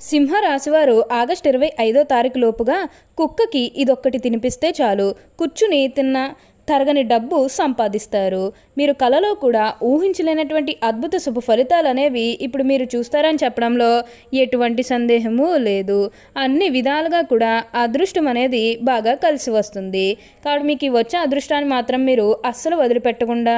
సింహరాశివారు August 25వ తారీఖు లోపుగా కుక్కకి ఇదొక్కటి తినిపిస్తే చాలు కూర్చుని తిన్న తరగని డబ్బు సంపాదిస్తారు. మీరు కలలో కూడా ఊహించలేనటువంటి అద్భుత శుభ ఫలితాలు అనేవి ఇప్పుడు మీరు చూస్తారని చెప్పడంలో ఎటువంటి సందేహము లేదు. అన్ని విధాలుగా కూడా అదృష్టం అనేది బాగా కలిసి వస్తుంది. కాబట్టి మీకు వచ్చే అదృష్టాన్ని మాత్రం మీరు అస్సలు వదిలిపెట్టకుండా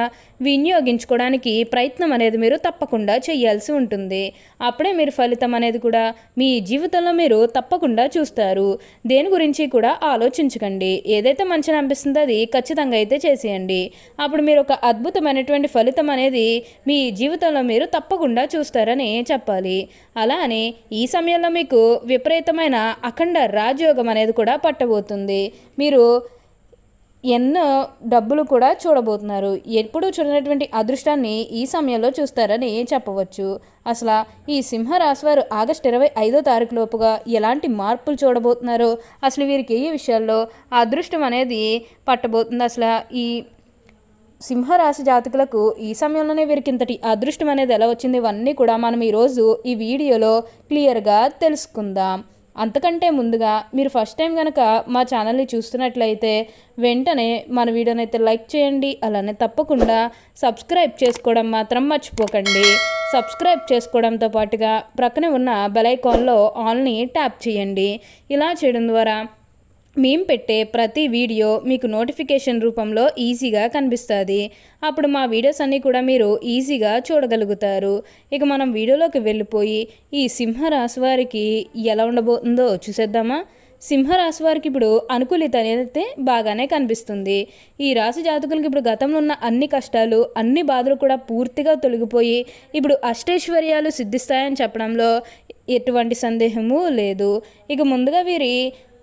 వినియోగించుకోవడానికి ప్రయత్నం అనేది మీరు తప్పకుండా చేయాల్సి ఉంటుంది. అప్పుడే మీరు ఫలితం అనేది కూడా మీ జీవితంలో మీరు తప్పకుండా చూస్తారు. దేని గురించి కూడా ఆలోచించకండి. ఏదైతే మంచిగా అనిపిస్తుందో అది ఖచ్చితంగా అయితే చేసేయండి. అప్పుడు మీరు ఒక అద్భుతమైనటువంటి ఫలితం అనేది మీ జీవితంలో మీరు తప్పకుండా చూస్తారని చెప్పాలి. అలా అని ఈ సమయంలో మీకు విపరీతమైన అఖండ రాజయోగం అనేది కూడా పట్టబోతుంది. మీరు ఎన్నో డబ్బులు కూడా చూడబోతున్నారు. ఎప్పుడూ చూడనటువంటి అదృష్టాన్ని ఈ సమయంలో చూస్తారని చెప్పవచ్చు. అసలు ఈ సింహరాశి వారు ఆగస్టు 25వ తారీఖు లోపుగా ఎలాంటి మార్పులు చూడబోతున్నారో, అసలు వీరికి ఏ విషయాల్లో అదృష్టం అనేది పట్టబోతుంది, అసలు ఈ సింహరాశి జాతకులకు ఈ సమయంలోనే వీరికి ఇంతటి అదృష్టం అనేది ఎలా వచ్చింది, ఇవన్నీ కూడా మనం ఈరోజు ఈ వీడియోలో క్లియర్గా తెలుసుకుందాం. అంతకంటే ముందుగా మీరు ఫస్ట్ టైం కనుక మా ఛానల్ని చూస్తున్నట్లయితే వెంటనే మన వీడియోని అయితే లైక్ చేయండి. అలానే తప్పకుండా సబ్స్క్రైబ్ చేసుకోవడం మాత్రం మర్చిపోకండి. సబ్స్క్రైబ్ చేసుకోవడంతో పాటుగా ప్రక్కనే ఉన్న బెల్ ఐకాన్లో ఆల్ని ట్యాప్ చేయండి. ఇలా చేయడం ద్వారా మేము పెట్టే ప్రతి వీడియో మీకు నోటిఫికేషన్ రూపంలో ఈజీగా కనిపిస్తుంది. అప్పుడు మా వీడియోస్ అన్నీ కూడా మీరు ఈజీగా చూడగలుగుతారు. ఇక మనం వీడియోలోకి వెళ్ళిపోయి ఈ సింహరాశి వారికి ఎలా ఉండబోతుందో చూసేద్దామా. సింహరాశి వారికి ఇప్పుడు అనుకూలిత అనేది బాగానే కనిపిస్తుంది. ఈ రాశి జాతకులకి ఇప్పుడు గతంలో ఉన్న అన్ని కష్టాలు, అన్ని బాధలు కూడా పూర్తిగా తొలగిపోయి ఇప్పుడు అష్టైశ్వర్యాలు సిద్ధిస్తాయని చెప్పడంలో ఎటువంటి సందేహము లేదు. ఇక ముందుగా వీరి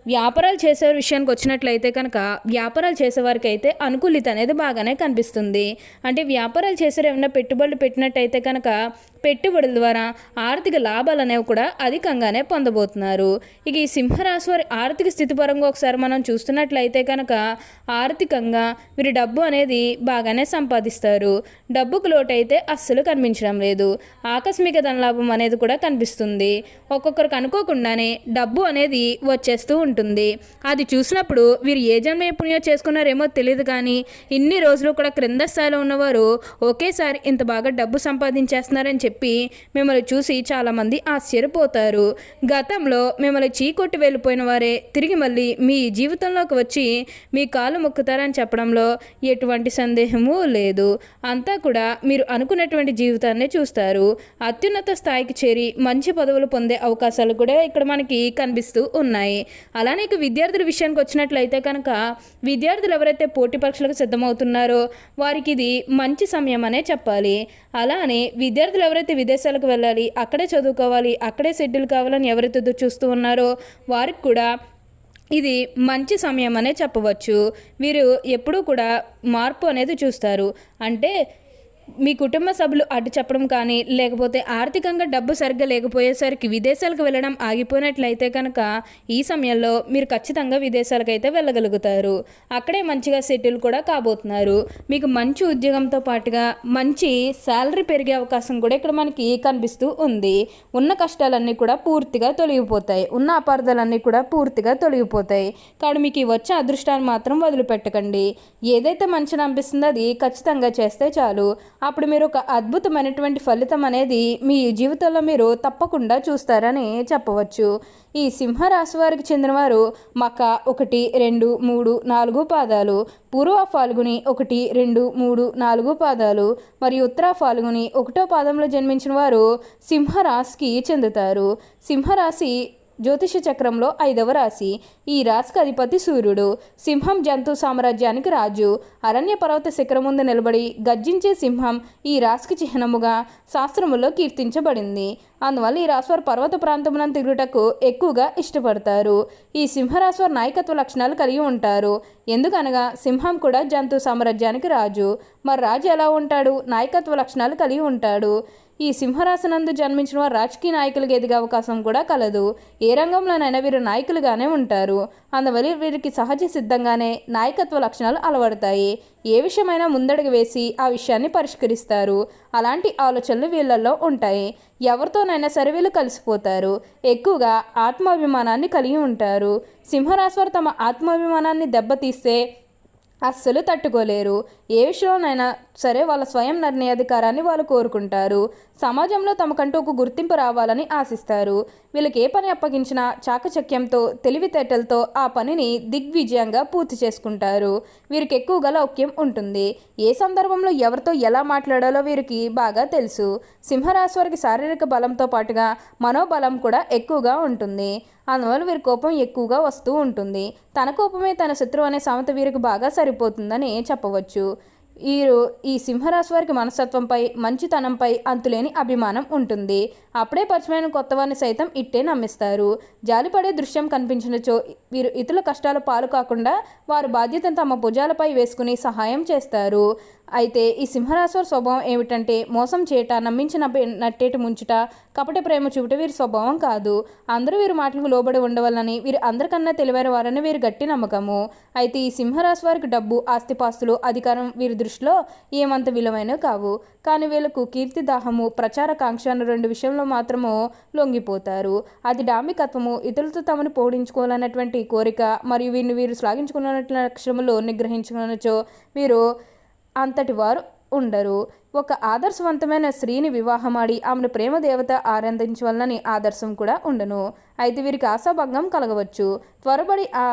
వ్యాపారాలు చేసే విషయానికి వచ్చినట్లయితే కనుక వ్యాపారాలు చేసేవారికి అయితే అనుకూలిత అనేది బాగానే కనిపిస్తుంది. అంటే వ్యాపారాలు చేసే ఏమైనా పెట్టుబడులు పెట్టినట్టయితే కనుక పెట్టుబడుల ద్వారా ఆర్థిక లాభాలు అనేవి కూడా అధికంగానే పొందబోతున్నారు. ఇక ఈ సింహరాశి వారి ఆర్థిక స్థితి పరంగా ఒకసారి మనం చూస్తున్నట్లయితే కనుక ఆర్థికంగా వీరి డబ్బు అనేది బాగానే సంపాదిస్తారు. డబ్బుకు లోటు అయితే అస్సలు కనిపించడం లేదు. ఆకస్మిక ధనలాభం అనేది కూడా కనిపిస్తుంది. ఒక్కొక్కరికి అనుకోకుండానే డబ్బు అనేది వచ్చేస్తూ ఉంటుంది. అది చూసినప్పుడు వీరు ఏ జన్మ పుణ్యం చేసుకున్నారేమో తెలియదు, కానీ ఇన్ని రోజులు కూడా క్రింద స్థాయిలో ఉన్నవారు ఒకేసారి ఇంత బాగా డబ్బు సంపాదించేస్తున్నారని చెప్పి మిమ్మల్ని చూసి చాలామంది ఆశ్చర్యపోతారు. గతంలో మిమ్మల్ని చీకొట్టి వెళ్ళిపోయిన వారే తిరిగి మళ్ళీ మీ జీవితంలోకి వచ్చి మీ కాళ్ళు మొక్కుతారని చెప్పడంలో ఎటువంటి సందేహము లేదు. అంతా కూడా మీరు అనుకున్నటువంటి జీవితాన్ని చూస్తారు. అత్యున్నత స్థాయికి చేరి మంచి పదవులు పొందే అవకాశాలు కూడా ఇక్కడ మనకి కనిపిస్తూ ఉన్నాయి. అలానే ఇక విద్యార్థుల విషయానికి వచ్చినట్లయితే కనుక విద్యార్థులు ఎవరైతే పోటీ పరీక్షలకు సిద్ధమవుతున్నారో వారికి ఇది మంచి సమయం అనే చెప్పాలి. అలానే విద్యార్థులు ఎవరైతే విదేశాలకు వెళ్ళాలి, అక్కడే చదువుకోవాలి, అక్కడే సెటిల్ కావాలని ఎవరైతే చూస్తూ ఉన్నారో వారికి కూడా ఇది మంచి సమయం అనే చెప్పవచ్చు. వీరు ఎప్పుడూ కూడా మార్పు అనేది చూస్తారు. అంటే మీ కుటుంబ సభ్యులు అడ్డు చెప్పడం కానీ, లేకపోతే ఆర్థికంగా డబ్బు సరిగ్గా లేకపోయేసరికి విదేశాలకు వెళ్ళడం ఆగిపోయినట్లయితే కనుక ఈ సమయంలో మీరు ఖచ్చితంగా విదేశాలకు అయితే వెళ్ళగలుగుతారు. అక్కడే మంచిగా సెటిల్ కూడా కాబోతున్నారు. మీకు మంచి ఉద్యోగంతో పాటుగా మంచి శాలరీ పెరిగే అవకాశం కూడా ఇక్కడ మనకి కనిపిస్తూ ఉంది. ఉన్న కష్టాలన్నీ కూడా పూర్తిగా తొలగిపోతాయి. ఉన్న అపార్థాలన్నీ కూడా పూర్తిగా తొలగిపోతాయి. కాబట్టి మీకు వచ్చే అదృష్టాన్ని మాత్రం వదిలిపెట్టకండి. ఏదైతే మంచిగా అనిపిస్తుందో అది ఖచ్చితంగా చేస్తే చాలు. అప్పుడు మీరు ఒక అద్భుతమైనటువంటి ఫలితం అనేది మీ జీవితంలో మీరు తప్పకుండా చూస్తారని చెప్పవచ్చు. ఈ సింహరాశి వారికి చెందినవారు మక 1, 2, 3, 4 పాదాలు, పూర్వ ఫాల్గుని 1, 2, 3, 4 పాదాలు మరియు ఉత్తర ఫాల్గుని 1వ పాదంలో జన్మించిన వారు సింహరాశికి చెందుతారు. సింహరాశి జ్యోతిష చక్రంలో 5వ రాశి. ఈ రాశికి అధిపతి సూర్యుడు. సింహం జంతు సామ్రాజ్యానికి రాజు. అరణ్య పర్వత శిఖరం ముందు నిలబడి గర్జించే సింహం ఈ రాశికి చిహ్నముగా శాస్త్రములో కీర్తించబడింది. అందువల్ల ఈ రాశివారు పర్వత ప్రాంతములను తిరుగుటకు ఎక్కువగా ఇష్టపడతారు. ఈ సింహరాశి వారు నాయకత్వ లక్షణాలు కలిగి ఉంటారు. ఎందుకనగా సింహం కూడా జంతు సామ్రాజ్యానికి రాజు. మరి రాజు ఎలా ఉంటాడు? నాయకత్వ లక్షణాలు కలిగి ఉంటాడు. ఈ సింహరాశినందు జన్మించిన వారు రాజకీయ నాయకులుగా ఎదిగే అవకాశం కూడా కలదు. ఏ రంగంలోనైనా వీరు నాయకులుగానే ఉంటారు. అందువల్ల వీరికి సహజ సిద్ధంగానే నాయకత్వ లక్షణాలు అలవడతాయి. ఏ విషయమైనా ముందడుగు వేసి ఆ విషయాన్ని పరిష్కరిస్తారు. అలాంటి ఆలోచనలు వీళ్ళల్లో ఉంటాయి. ఎవరితోనైనా సరే వీళ్ళు కలిసిపోతారు. ఎక్కువగా ఆత్మాభిమానాన్ని కలిగి ఉంటారు. సింహరాశి వారు తమ ఆత్మాభిమానాన్ని దెబ్బతీస్తే అస్సలు తట్టుకోలేరు. ఏ విషయంలోనైనా సరే వాళ్ళ స్వయం నిర్ణయాధికారాన్ని వాళ్ళు కోరుకుంటారు. సమాజంలో తమకంటూ ఒక గుర్తింపు రావాలని ఆశిస్తారు. వీళ్ళకి ఏ పని అప్పగించినా చాకచక్యంతో తెలివితేటలతో ఆ పనిని దిగ్విజయంగా పూర్తి చేసుకుంటారు. వీరికి ఎక్కువగా లౌక్యం ఉంటుంది. ఏ సందర్భంలో ఎవరితో ఎలా మాట్లాడాలో వీరికి బాగా తెలుసు. సింహరాశి వారికి శారీరక బలంతో పాటుగా మనోబలం కూడా ఎక్కువగా ఉంటుంది. అందువల్ల వీరి కోపం ఎక్కువగా వస్తూ ఉంటుంది. తన కోపమే తన శత్రువు అనే సామెత వీరికి బాగా సరిపోతుందని చెప్పవచ్చు. వీరు ఈ సింహరాశి వారికి మనస్తత్వంపై మంచితనంపై అంతులేని అభిమానం ఉంటుంది. అప్పుడే పరిచయమైన కొత్త వారిని సైతం ఇట్టే నమ్మిస్తారు. జాలిపడే దృశ్యం కనిపించినచో వీరు ఇతరుల కష్టాల పాలు కాకుండా వారి బాధ్యతను తమ భుజాలపై వేసుకుని సహాయం చేస్తారు. అయితే ఈ సింహరాశి స్వభావం ఏమిటంటే మోసం చేయట, నమ్మించి నట్టేటి ముంచుట, కపట ప్రేమ చూపుట వీరి స్వభావం కాదు. అందరూ వీరి మాటలకు లోబడి ఉండవాలని, వీరు అందరికన్నా తెలివైన వారని వీరి గట్టి నమ్మకము. అయితే ఈ సింహరాశి వారికి డబ్బు, ఆస్తిపాస్తులు, అధికారం వీరి దృష్టిలో ఏమంత విలువైనవి కావు. కానీ వీళ్ళకు కీర్తిదాహము, ప్రచారకాంక్ష అన్న రెండు విషయంలో మాత్రము లొంగిపోతారు. అది డాంబికత్వము, ఇతరులతో తమను పోడించుకోవాలన్నటువంటి కోరిక మరియు వీరు శ్లాఘించుకున్నటువంటి లక్ష్యములు నిగ్రహించుకున్నచో వీరు అంతటి వారు ఉండరు. ఒక ఆదర్శవంతమైన స్త్రీని వివాహమాడి ఆమెను ప్రేమ దేవత ఆరాధించవలనని ఆదర్శం కూడా ఉండను. అయితే వీరికి ఆశాభంగం కలగవచ్చు. త్వరబడి ఆ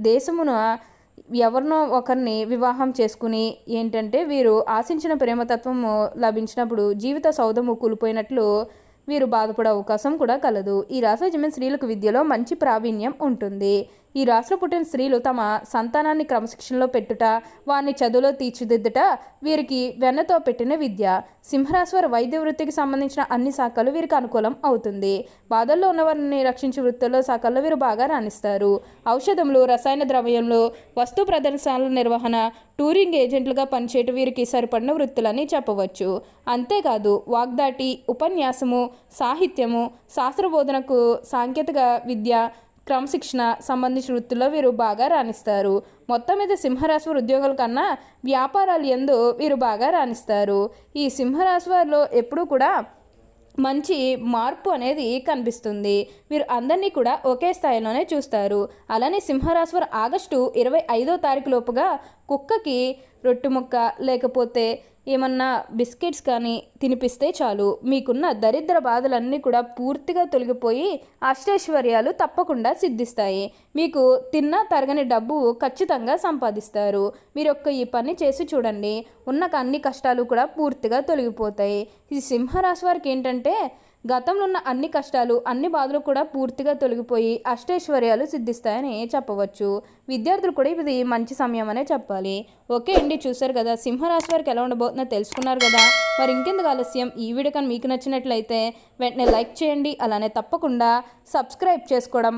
దేశమున ఎవరినో ఒకరిని వివాహం చేసుకుని ఏంటంటే వీరు ఆశించిన ప్రేమతత్వము లభించినప్పుడు జీవిత సౌధము కూలిపోయినట్లు వీరు బాధపడే అవకాశం కూడా కలదు. ఈ రాశిలో జన్మించిన స్త్రీలకు విద్యలో మంచి ప్రావీణ్యం ఉంటుంది. ఈ రాశిలో పుట్టిన స్త్రీలు తమ సంతానాన్ని క్రమశిక్షణలో పెట్టుట, వారిని చదువులో తీర్చిదిద్దుట వీరికి వెన్నతో పెట్టిన విద్య. సింహరాశి వారి వైద్య వృత్తికి సంబంధించిన అన్ని శాఖలు వీరికి అనుకూలం అవుతుంది. బాధల్లో ఉన్నవారిని రక్షించే వృత్తుల్లో శాఖల్లో వీరు బాగా రాణిస్తారు. ఔషధములు, రసాయన ద్రవ్యంలో, వస్తు ప్రదర్శనల నిర్వహణ, టూరింగ్ ఏజెంట్లుగా పనిచేయటం వీరికి సరిపడిన వృత్తులని చెప్పవచ్చు. అంతేకాదు వాగ్దాటి, ఉపన్యాసము, సాహిత్యము, శాస్త్రబోధనకు, సాంకేతిక విద్య, క్రమశిక్షణ సంబంధించిన వృత్తుల్లో వీరు బాగా రాణిస్తారు. మొత్తం మీద సింహరాశి వారి ఉద్యోగాల కన్నా వ్యాపారాలు యందు వీరు బాగా రాణిస్తారు. ఈ సింహరాశి వారిలో ఎప్పుడూ కూడా మంచి మార్పు అనేది కనిపిస్తుంది. వీరు అందరినీ కూడా ఒకే స్థాయిలోనే చూస్తారు. అలానే సింహరాశి వారు ఆగస్టు 25వ తారీఖు లోపుగా కుక్కకి రొట్టె ముక్క లేకపోతే ఏమన్నా బిస్కెట్స్ కానీ తినిపిస్తే చాలు, మీకున్న దరిద్ర బాధలన్నీ కూడా పూర్తిగా తొలగిపోయి అష్టైశ్వర్యాలు తప్పకుండా సిద్ధిస్తాయి. మీకు తిన్నా తరగని డబ్బు ఖచ్చితంగా సంపాదిస్తారు. మీరు ఈ పని చేసి చూడండి, ఉన్న అన్ని కష్టాలు కూడా పూర్తిగా తొలగిపోతాయి. ఈ సింహరాశి వారికి ఏంటంటే గతంలో ఉన్న అన్ని కష్టాలు, అన్ని బాధలు కూడా పూర్తిగా తొలగిపోయి అష్టైశ్వర్యాలు సిద్ధిస్తాయని చెప్పవచ్చు. విద్యార్థులు కూడా ఇది మంచి సమయం అనే చెప్పాలి. ఓకే అండి, చూసారు కదా సింహరాశి వారికి ఎలా ఉండబోతుందో తెలుసుకున్నారు కదా. మరి ఇంకెందుకు ఆలస్యం, ఈ వీడియో కానీ మీకు నచ్చినట్లయితే వెంటనే లైక్ చేయండి. అలానే తప్పకుండా సబ్స్క్రైబ్ చేసుకోవడం